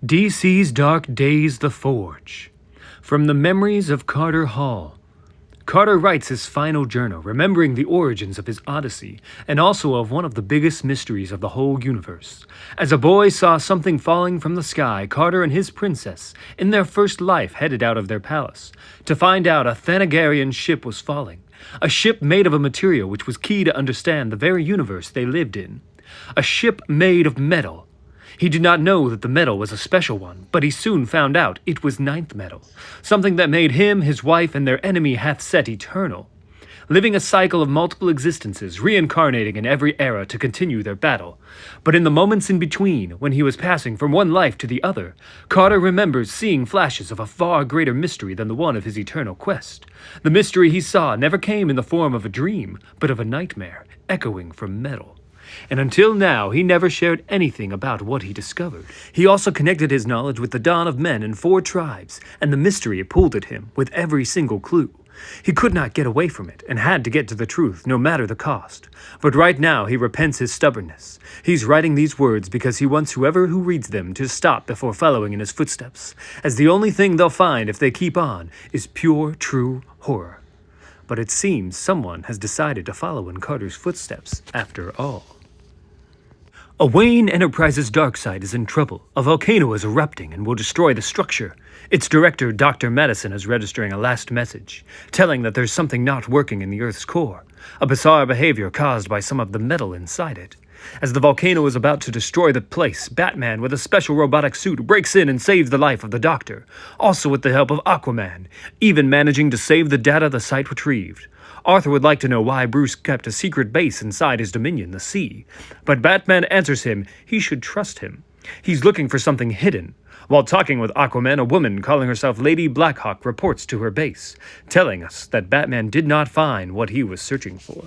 DC's Dark Days The Forge. From the memories of Carter Hall. Carter writes his final journal, remembering the origins of his Odyssey, and also of one of the biggest mysteries of the whole universe. As a boy saw something falling from the sky, Carter and his princess, in their first life, headed out of their palace, to find out a Thanagarian ship was falling. A ship made of a material which was key to understand the very universe they lived in. A ship made of metal. He did not know that the metal was a special one, but he soon found out it was ninth metal, something that made him, his wife, and their enemy Hathset eternal, living a cycle of multiple existences, reincarnating in every era to continue their battle. But in the moments in between, when he was passing from one life to the other, Carter remembers seeing flashes of a far greater mystery than the one of his eternal quest. The mystery he saw never came in the form of a dream, but of a nightmare, echoing from metal. And until now, he never shared anything about what he discovered. He also connected his knowledge with the dawn of men in 4 tribes, and the mystery it pulled at him with every single clue. He could not get away from it, and had to get to the truth, no matter the cost. But right now, he repents his stubbornness. He's writing these words because he wants whoever who reads them to stop before following in his footsteps, as the only thing they'll find if they keep on is pure, true horror. But it seems someone has decided to follow in Carter's footsteps after all. A Wayne Enterprises dark side is in trouble. A volcano is erupting and will destroy the structure. Its director, Dr. Madison, is registering a last message, telling that there's something not working in the Earth's core, a bizarre behavior caused by some of the metal inside it. As the volcano is about to destroy the place, Batman, with a special robotic suit, breaks in and saves the life of the Doctor, also with the help of Aquaman, even managing to save the data the site retrieved. Arthur would like to know why Bruce kept a secret base inside his dominion, the sea. But Batman answers him he should trust him. He's looking for something hidden. While talking with Aquaman, a woman calling herself Lady Blackhawk reports to her base, telling us that Batman did not find what he was searching for.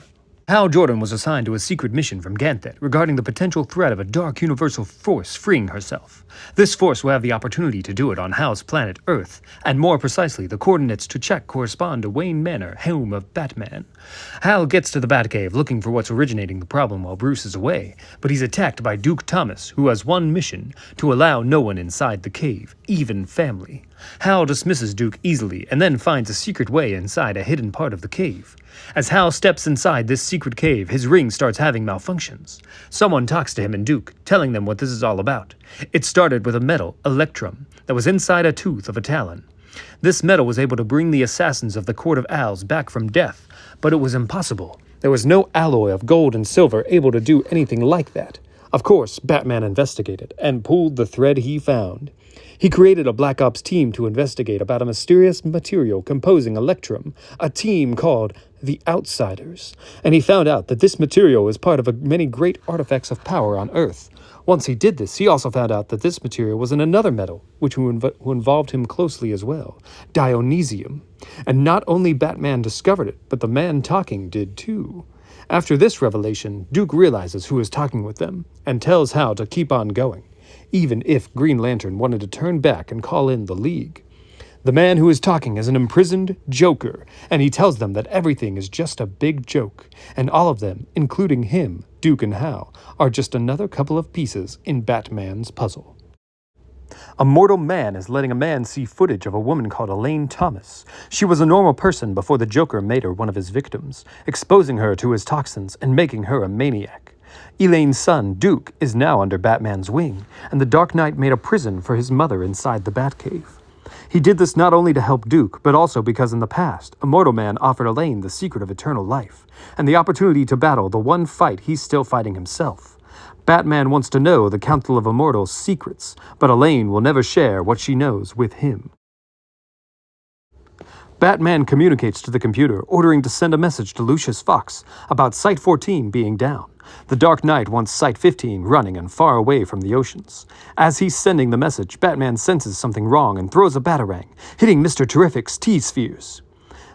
Hal Jordan was assigned to a secret mission from Ganthet regarding the potential threat of a dark universal force freeing herself. This force will have the opportunity to do it on Hal's planet Earth, and more precisely, the coordinates to check correspond to Wayne Manor, home of Batman. Hal gets to the Batcave looking for what's originating the problem while Bruce is away, but he's attacked by Duke Thomas, who has one mission: to allow no one inside the cave, even family. Hal dismisses Duke easily and then finds a secret way inside a hidden part of the cave. As Hal steps inside this secret cave, his ring starts having malfunctions. Someone talks to him and Duke, telling them what this is all about. It started with a metal, electrum, that was inside a tooth of a talon. This metal was able to bring the assassins of the Court of Owls back from death, but it was impossible. There was no alloy of gold and silver able to do anything like that. Of course, Batman investigated and pulled the thread he found. He created a Black Ops team to investigate about a mysterious material composing electrum, a team called the Outsiders, and he found out that this material is part of many great artifacts of power on Earth. Once he did this, he also found out that this material was in another metal, who involved him closely as well, Dionysium. And not only Batman discovered it, but the man talking did too. After this revelation, Duke realizes who is talking with them, and tells Hal to keep on going, even if Green Lantern wanted to turn back and call in the League. The man who is talking is an imprisoned Joker, and he tells them that everything is just a big joke, and all of them, including him, Duke and Hal, are just another couple of pieces in Batman's puzzle. A mortal man is letting a man see footage of a woman called Elaine Thomas. She was a normal person before the Joker made her one of his victims, exposing her to his toxins and making her a maniac. Elaine's son, Duke, is now under Batman's wing, and the Dark Knight made a prison for his mother inside the Batcave. He did this not only to help Duke, but also because in the past, a mortal man offered Elaine the secret of eternal life, and the opportunity to battle the one fight he's still fighting himself. Batman wants to know the Council of Immortals' secrets, but Elaine will never share what she knows with him. Batman communicates to the computer, ordering to send a message to Lucius Fox about Site 14 being down. The Dark Knight wants Site 15 running and far away from the oceans. As he's sending the message, Batman senses something wrong and throws a batarang, hitting Mr. Terrific's T-spheres.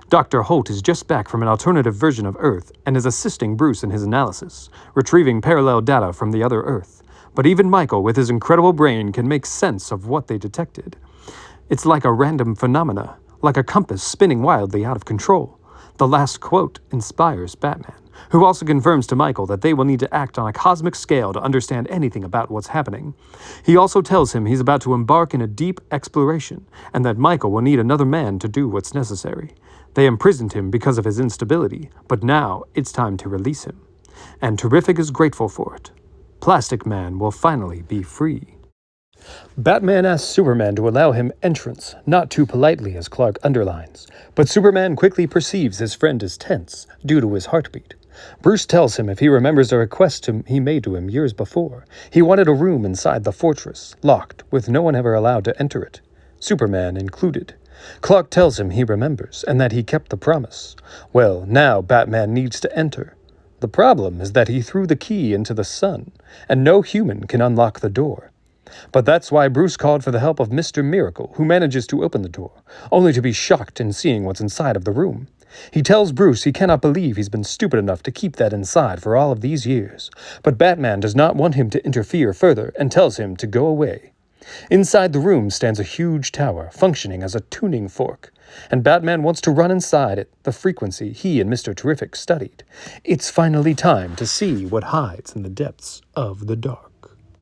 Dr. Holt is just back from an alternative version of Earth and is assisting Bruce in his analysis, retrieving parallel data from the other Earth. But even Michael, with his incredible brain, can make sense of what they detected. It's like a random phenomena, like a compass spinning wildly out of control. The last quote inspires Batman, who also confirms to Michael that they will need to act on a cosmic scale to understand anything about what's happening. He also tells him he's about to embark in a deep exploration, and that Michael will need another man to do what's necessary. They imprisoned him because of his instability, but now it's time to release him. And Terrific is grateful for it. Plastic Man will finally be free. Batman asks Superman to allow him entrance, not too politely as Clark underlines, but Superman quickly perceives his friend is tense due to his heartbeat. Bruce tells him if he remembers a request he made to him years before, he wanted a room inside the fortress, locked, with no one ever allowed to enter it, Superman included. Clark tells him he remembers and that he kept the promise. Well, now Batman needs to enter. The problem is that he threw the key into the sun, and no human can unlock the door. But that's why Bruce called for the help of Mr. Miracle, who manages to open the door, only to be shocked in seeing what's inside of the room. He tells Bruce he cannot believe he's been stupid enough to keep that inside for all of these years, but Batman does not want him to interfere further and tells him to go away. Inside the room stands a huge tower, functioning as a tuning fork, and Batman wants to run inside it, the frequency he and Mr. Terrific studied. It's finally time to see what hides in the depths of the dark.